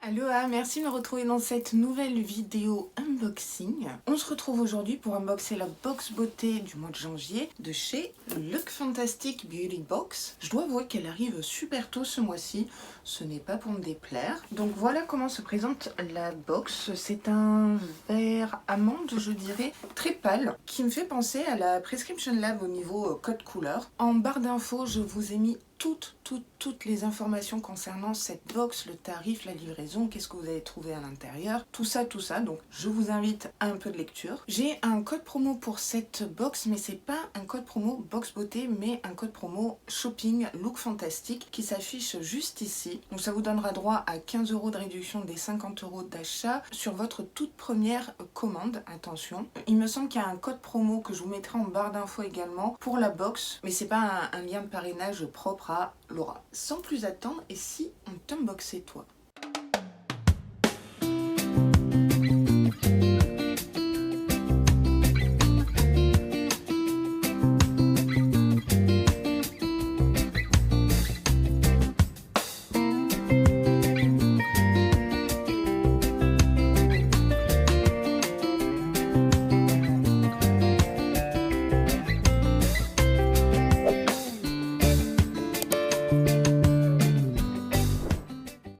Aloha, merci de me retrouver dans cette nouvelle vidéo unboxing. On se retrouve aujourd'hui pour unboxer la box beauté du mois de janvier de chez Look Fantastic Beauty Box. Je dois avouer qu'elle arrive super tôt ce mois-ci, ce n'est pas pour me déplaire. Donc voilà comment se présente la box. C'est un vert amande, je dirais, très pâle, qui me fait penser à la Prescription Lab au niveau code couleur. En barre d'infos, je vous ai mis toutes les informations concernant cette box, le tarif, la livraison, qu'est-ce que vous allez trouver à l'intérieur, tout ça, donc je vous invite à un peu de lecture. J'ai un code promo pour cette box, mais c'est pas un code promo box beauté, mais un code promo shopping Look Fantastic qui s'affiche juste ici. Donc ça vous donnera droit à 15 € de réduction des 50 € d'achat sur votre toute première commande, attention. Il me semble qu'il y a un code promo que je vous mettrai en barre d'infos également pour la box, mais c'est pas un lien de parrainage propre à Laura. Sans plus attendre, et si on t'unboxait toi?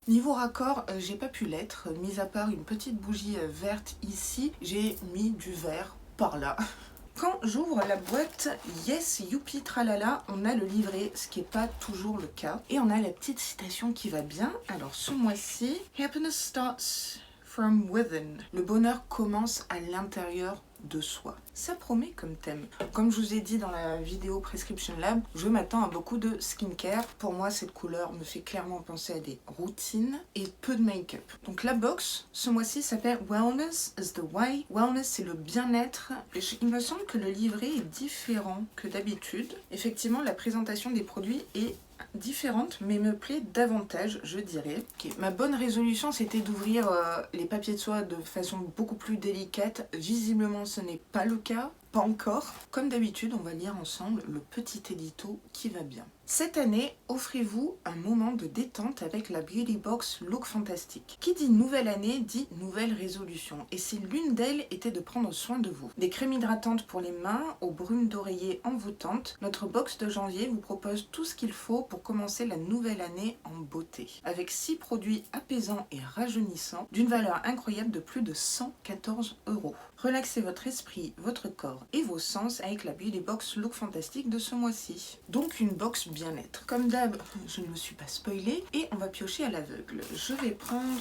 Niveau raccord, j'ai pas pu l'être, mis à part une petite bougie verte ici, j'ai mis du vert par là. Quand j'ouvre la boîte, yes, youpi, tralala, on a le livret, ce qui n'est pas toujours le cas. Et on a la petite citation qui va bien. Alors ce mois-ci, Happiness starts from within. Le bonheur commence à l'intérieur de soi. Ça promet comme thème. Comme je vous ai dit dans la vidéo Prescription Lab, je m'attends à beaucoup de skincare. Pour moi, cette couleur me fait clairement penser à des routines et peu de make-up. Donc la box, ce mois-ci, s'appelle Wellness is the Why. Wellness, c'est le bien-être. Il me semble que le livret est différent que d'habitude. Effectivement, la présentation des produits est différente, mais me plaît davantage, je dirais. Okay. Ma bonne résolution, c'était d'ouvrir les papiers de soie de façon beaucoup plus délicate. Visiblement, ce n'est pas le cas. Pas encore. Comme d'habitude, on va lire ensemble le petit édito qui va bien. Cette année, offrez-vous un moment de détente avec la Beauty Box Look Fantastic. Qui dit nouvelle année dit nouvelle résolution. Et si l'une d'elles était de prendre soin de vous. Des crèmes hydratantes pour les mains aux brumes d'oreiller envoûtantes, notre box de janvier vous propose tout ce qu'il faut pour commencer la nouvelle année en beauté. Avec 6 produits apaisants et rajeunissants d'une valeur incroyable de plus de 114 €. Relaxez votre esprit, votre corps et vos sens avec la Beauty Box Look Fantastic de ce mois-ci. Donc une box bien-être. Comme d'hab, je ne me suis pas spoilée et on va piocher à l'aveugle. Je vais prendre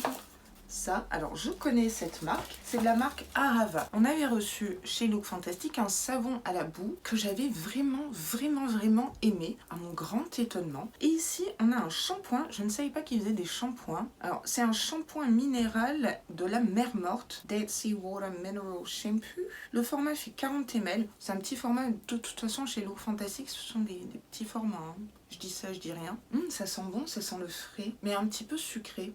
ça. Alors je connais cette marque, c'est de la marque Ahava. On avait reçu chez Look Fantastic un savon à la boue que j'avais vraiment aimé, à mon grand étonnement. Et ici on a un shampoing, je ne savais pas qu'ils faisaient des shampoings. Alors c'est un shampoing minéral de la mer morte, Dead Sea Water Mineral Shampoo. Le format fait 40 ml, c'est un petit format, de toute façon chez Look Fantastic ce sont des petits formats. Hein. Je dis ça, je dis rien. Ça sent bon, ça sent le frais, mais un petit peu sucré.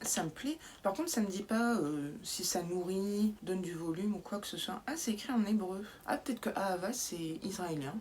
Ça me plaît. Par contre, ça ne me dit pas si ça nourrit, donne du volume ou quoi que ce soit. Ah, c'est écrit en hébreu. Ah, peut-être que Ahava, c'est israélien.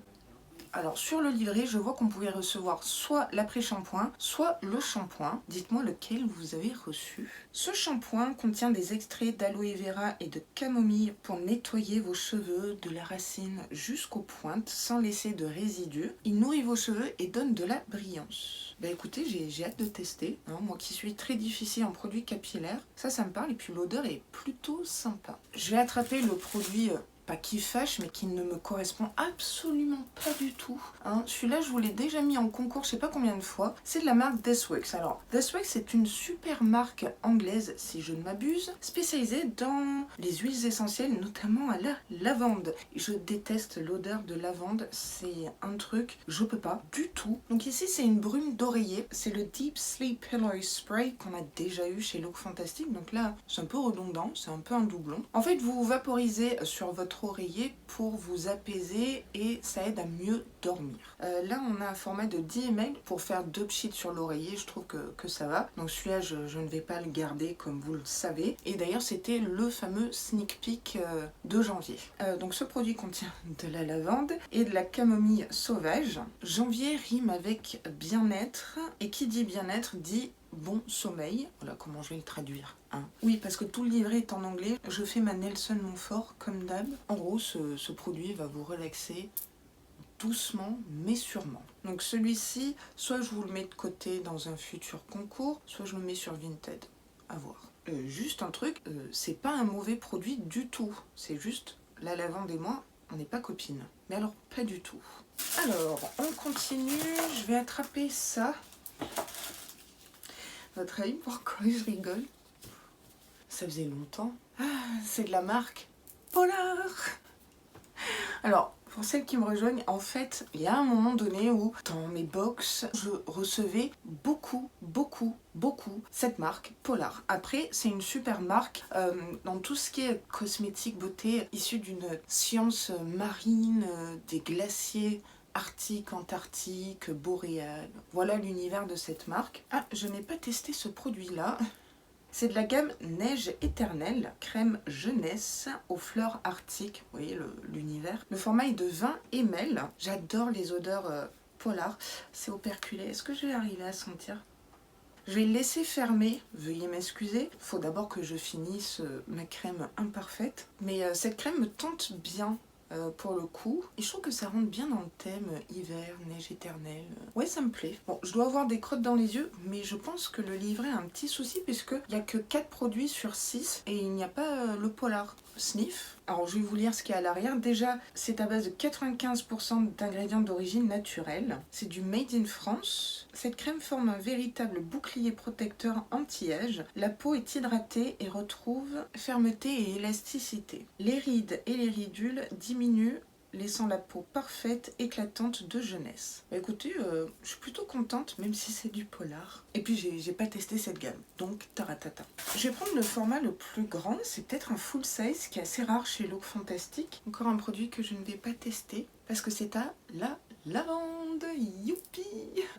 Alors, sur le livret, je vois qu'on pouvait recevoir soit l'après-shampoing, soit le shampoing. Dites-moi lequel vous avez reçu. Ce shampoing contient des extraits d'aloe vera et de camomille pour nettoyer vos cheveux de la racine jusqu'aux pointes sans laisser de résidus. Il nourrit vos cheveux et donne de la brillance. Bah écoutez, j'ai hâte de tester. Hein, moi qui suis très difficile en produits capillaires, ça me parle et puis l'odeur est plutôt sympa. Je vais attraper le produit... pas qui fâche, mais qui ne me correspond absolument pas du tout. Hein. Celui-là, je vous l'ai déjà mis en concours, je sais pas combien de fois. C'est de la marque Deathworks. Alors, Deathworks, c'est une super marque anglaise, si je ne m'abuse, spécialisée dans les huiles essentielles, notamment à la lavande. Je déteste l'odeur de lavande, c'est un truc, je peux pas du tout. Donc ici, c'est une brume d'oreiller. C'est le Deep Sleep Pillow Spray qu'on a déjà eu chez Look Fantastic. Donc là, c'est un peu redondant, c'est un peu un doublon. En fait, vous vaporisez sur votre oreiller pour vous apaiser et ça aide à mieux dormir. Là on a un format de 10 ml pour faire 2 pchits sur l'oreiller, je trouve que ça va. Donc celui-là je ne vais pas le garder comme vous le savez. Et d'ailleurs c'était le fameux sneak peek de janvier. Donc ce produit contient de la lavande et de la camomille sauvage. Janvier rime avec bien-être et qui dit bien-être dit bon sommeil. Voilà comment je vais le traduire. Hein. Oui, parce que tout le livret est en anglais. Je fais ma Nelson Montfort comme d'hab. En gros, ce produit va vous relaxer doucement mais sûrement. Donc celui-ci, soit je vous le mets de côté dans un futur concours, soit je le mais sur Vinted. À voir. Juste un truc, c'est pas un mauvais produit du tout. C'est juste, la lavande et moi, on n'est pas copines. Mais alors, pas du tout. Alors, on continue. Je vais attraper ça. Votre avis, pourquoi je rigole? Ça faisait longtemps. Ah, c'est de la marque Polar. Alors, pour celles qui me rejoignent, en fait, il y a un moment donné où, dans mes box, je recevais beaucoup cette marque Polar. Après, c'est une super marque dans tout ce qui est cosmétique beauté, issue d'une science marine, des glaciers arctiques, antarctiques, boréales. Voilà l'univers de cette marque. Ah, je n'ai pas testé ce produit-là. C'est de la gamme Neige éternelle, crème jeunesse aux fleurs arctiques. Vous voyez l'univers. Le format est de 20 ml. J'adore les odeurs Polar. C'est operculé. Est-ce que je vais arriver à sentir? Je vais le laisser fermer. Veuillez m'excuser. Il faut d'abord que je finisse ma crème imparfaite. Mais cette crème me tente bien. Pour le coup, et je trouve que ça rentre bien dans le thème hiver, neige éternelle. Ouais, ça me plaît. Bon, je dois avoir des crottes dans les yeux, mais je pense que le livret a un petit souci puisque il n'y a que 4 produits sur 6 et il n'y a pas le Polar. Sniff. Alors je vais vous lire ce qu'il y a à l'arrière. Déjà, c'est à base de 95% d'ingrédients d'origine naturelle. C'est du Made in France. Cette crème forme un véritable bouclier protecteur anti-âge. La peau est hydratée et retrouve fermeté et élasticité. Les rides et les ridules diminuent, laissant la peau parfaite, éclatante de jeunesse. Bah écoutez, je suis plutôt contente, même si c'est du Polar. Et puis j'ai pas testé cette gamme, donc taratata. Je vais prendre le format le plus grand, c'est peut-être un full size, qui est assez rare chez Look Fantastic. Encore un produit que je ne vais pas tester, parce que c'est à la lavande, youpi.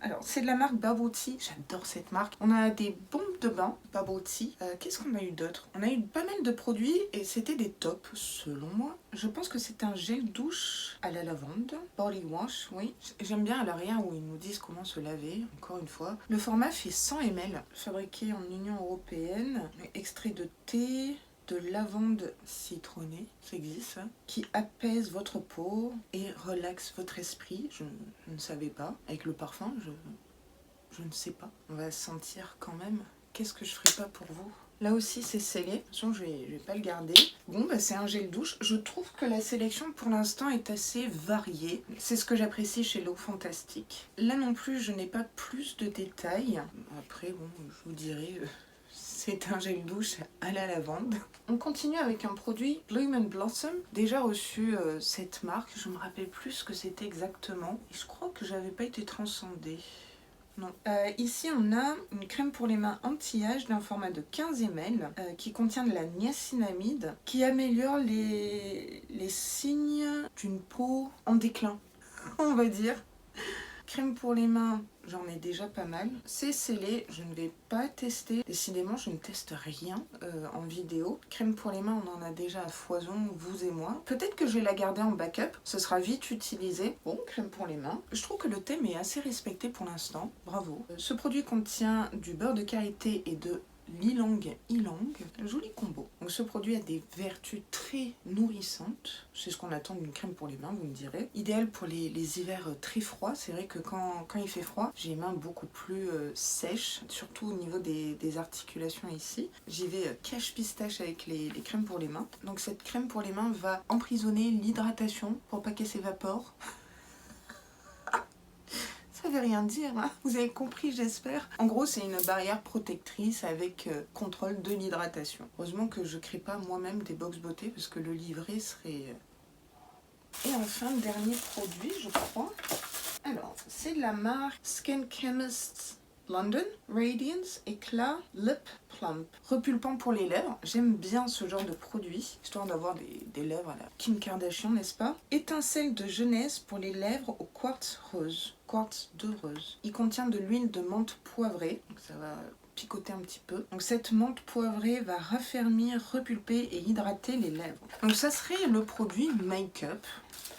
Alors c'est de la marque Bubble Tea, j'adore cette marque. On a des bombes de bain Bubble Tea. Qu'est-ce qu'on a eu d'autre? On a eu pas mal de produits et c'était des tops selon moi. Je pense que c'est un gel douche à la lavande, body wash, oui. J'aime bien à l'arrière où ils nous disent comment se laver, encore une fois. Le format fait 100 ml, fabriqué en Union Européenne, extrait de thé, de lavande citronnée, ça existe, hein, qui apaise votre peau et relaxe votre esprit. Je ne savais pas. Avec le parfum, je ne sais pas. On va sentir quand même. Qu'est-ce que je ferais pas pour vous? Là aussi, c'est scellé. Attention, je vais pas le garder. Bon, bah, c'est un gel douche. Je trouve que la sélection, pour l'instant, est assez variée. C'est ce que j'apprécie chez Look Fantastic. Là non plus, je n'ai pas plus de détails. Après, bon, je vous dirai... c'est un gel douche à la lavande. On continue avec un produit Bloom and Blossom. Déjà reçu cette marque, je me rappelle plus ce que c'était exactement. Et je crois que j'avais pas été transcendée. Non. Ici on a une crème pour les mains anti-âge d'un format de 15 ml qui contient de la niacinamide qui améliore les signes d'une peau en déclin, on va dire. Crème pour les mains, j'en ai déjà pas mal. C'est scellé, je ne vais pas tester. Décidément, je ne teste rien en vidéo. Crème pour les mains, on en a déjà à foison, vous et moi. Peut-être que je vais la garder en backup, ce sera vite utilisé. Bon, crème pour les mains. Je trouve que le thème est assez respecté pour l'instant, bravo. Ce produit contient du beurre de karité et de ylang, joli combo. Donc ce produit a des vertus très nourrissantes. C'est ce qu'on attend d'une crème pour les mains, vous me direz. Idéal pour les hivers très froids. C'est vrai que quand il fait froid, j'ai les mains beaucoup plus sèches, surtout au niveau des articulations ici. J'y vais cache pistache avec les crèmes pour les mains. Donc cette crème pour les mains va emprisonner l'hydratation pour pas qu'elle s'évapore. Ça veut rien dire, hein. Vous avez compris, j'espère. En gros, c'est une barrière protectrice avec contrôle de l'hydratation. Heureusement que je crée pas moi-même des box beauté parce que le livret serait... Et enfin, dernier produit, je crois. Alors, c'est de la marque Skin Chemist London, Radiance Éclat Lip Plump. Repulpant pour les lèvres, j'aime bien ce genre de produit, histoire d'avoir des lèvres à la Kim Kardashian, n'est-ce pas? Étincelle de jeunesse pour les lèvres au quartz rose. Quartz de rose. Il contient de l'huile de menthe poivrée, donc ça va picoter un petit peu. Donc cette menthe poivrée va raffermir, repulper et hydrater les lèvres. Donc ça serait le produit make-up.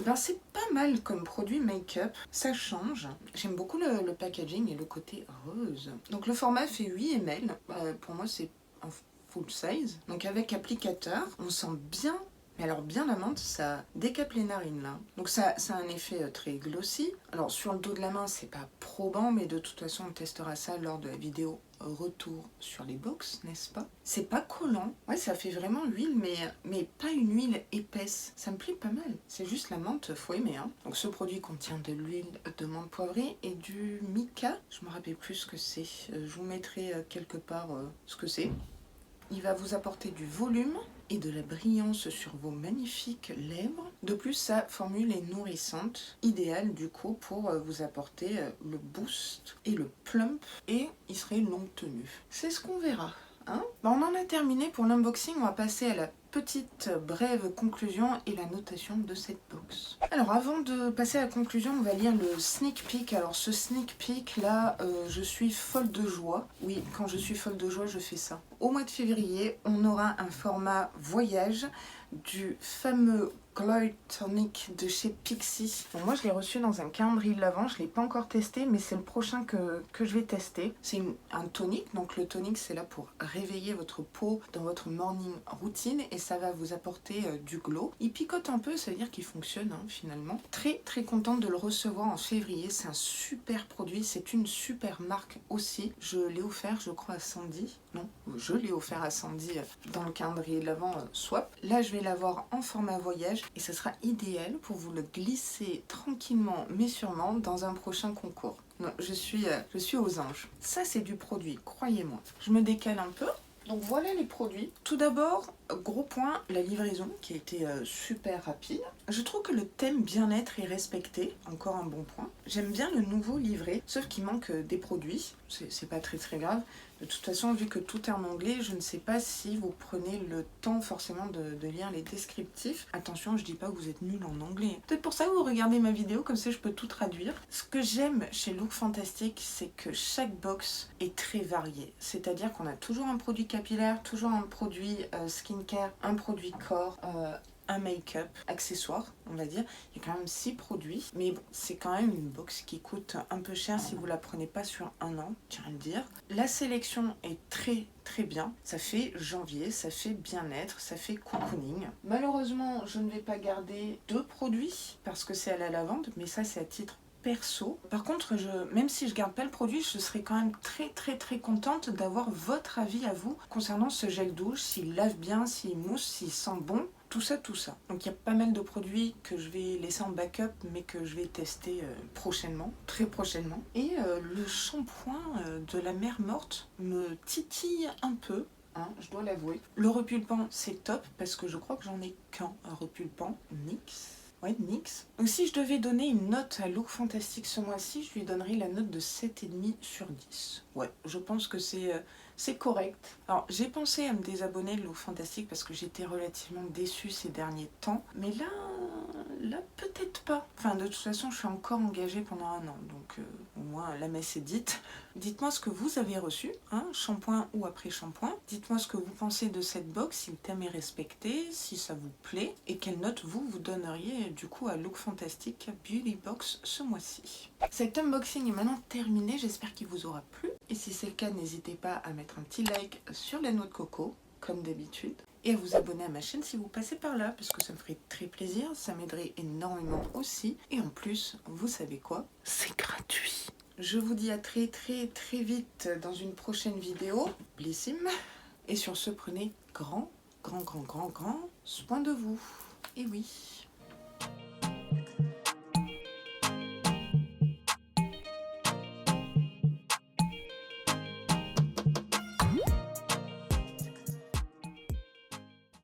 Ben, c'est pas mal comme produit make-up, ça change. J'aime beaucoup le packaging et le côté rose. Donc le format fait 8 ml, pour moi c'est un full size. Donc avec applicateur, on sent bien, mais alors bien la menthe, ça décape les narines là. Donc ça a un effet très glossy. Alors sur le dos de la main, c'est pas probant, mais de toute façon on testera ça lors de la vidéo retour sur les box, n'est-ce pas? C'est pas collant, ouais ça fait vraiment l'huile, mais pas une huile épaisse, ça me plaît pas mal. C'est juste la menthe, faut aimer hein. Donc ce produit contient de l'huile de menthe poivrée et du mica, je me rappelle plus ce que c'est, je vous mettrai quelque part ce que c'est. Il va vous apporter du volume et de la brillance sur vos magnifiques lèvres. De plus, sa formule est nourrissante, idéale du coup pour vous apporter le boost et le plump, et il serait longue tenue. C'est ce qu'on verra. Hein, on en a terminé pour l'unboxing, on va passer à la petite brève conclusion et la notation de cette box. Alors avant de passer à la conclusion, on va lire le sneak peek. Alors ce sneak peek là, je suis folle de joie. Oui, quand je suis folle de joie, je fais ça. Au mois de février, on aura un format voyage du fameux Glow Tonic de chez Pixi. Bon, moi je l'ai reçu dans un calendrier de l'Avent, je ne l'ai pas encore testé, mais c'est le prochain que je vais tester. C'est un tonic, donc le tonic c'est là pour réveiller votre peau dans votre morning routine et ça va vous apporter du glow. Il picote un peu, ça veut dire qu'il fonctionne hein, finalement. Très très contente de le recevoir en février, c'est un super produit, c'est une super marque aussi. Je l'ai offert je crois à Sandy, non, je l'ai offert à Sandy dans le calendrier de l'Avent Swap. Là je vais l'avoir en format voyage et ce sera idéal pour vous le glisser tranquillement mais sûrement dans un prochain concours. Non, je suis aux anges. Ça c'est du produit, croyez-moi. Je me décale un peu. Donc voilà les produits. Tout d'abord, gros point, la livraison qui a été super rapide. Je trouve que le thème bien-être est respecté, encore un bon point. J'aime bien le nouveau livret, sauf qu'il manque des produits. C'est pas très très grave. De toute façon, vu que tout est en anglais, je ne sais pas si vous prenez le temps forcément de lire les descriptifs. Attention, je dis pas que vous êtes nul en anglais. Peut-être pour ça que vous regardez ma vidéo, comme ça je peux tout traduire. Ce que j'aime chez Look Fantastic, c'est que chaque box est très variée. C'est-à-dire qu'on a toujours un produit capillaire, toujours un produit skincare, un produit corps, un make-up, accessoire, on va dire. Il y a quand même 6 produits, mais bon, c'est quand même une box qui coûte un peu cher si vous la prenez pas sur un an, tiens à le dire. La sélection est très très bien, ça fait janvier, ça fait bien-être, ça fait cocooning. Malheureusement, je ne vais pas garder 2 produits parce que c'est à la lavande, mais ça c'est à titre perso. Par contre, même si je garde pas le produit, je serais quand même très contente d'avoir votre avis à vous concernant ce gel douche, s'il lave bien, s'il mousse, s'il sent bon. Tout ça. Donc il y a pas mal de produits que je vais laisser en backup mais que je vais tester prochainement, très prochainement. Et le shampoing de la mer morte me titille un peu, hein, je dois l'avouer. Le repulpant c'est top parce que je crois que j'en ai qu'un repulpant, NYX. Ouais, NYX. Donc si je devais donner une note à Look Fantastic ce mois-ci, je lui donnerais la note de 7,5 sur 10. Ouais, je pense que c'est correct. Alors j'ai pensé à me désabonner de Look Fantastic parce que j'étais relativement déçue ces derniers temps. Mais là peut-être pas. Enfin de toute façon je suis encore engagée pendant un an. Donc au moins la messe est dite. Dites-moi ce que vous avez reçu, hein, shampoing ou après shampoing. Dites-moi ce que vous pensez de cette box, si le thème est respecté, si ça vous plaît. Et quelle note vous donneriez du coup à Look Fantastic Beauty Box ce mois-ci. Cet unboxing est maintenant terminé, j'espère qu'il vous aura plu. Et si c'est le cas, n'hésitez pas à mettre un petit like sur la noix de coco, comme d'habitude. Et à vous abonner à ma chaîne si vous passez par là, parce que ça me ferait très plaisir, ça m'aiderait énormément aussi. Et en plus, vous savez quoi? C'est gratuit. Je vous dis à très vite dans une prochaine vidéo. Blissime. Et sur ce, prenez grand soin de vous. Et oui.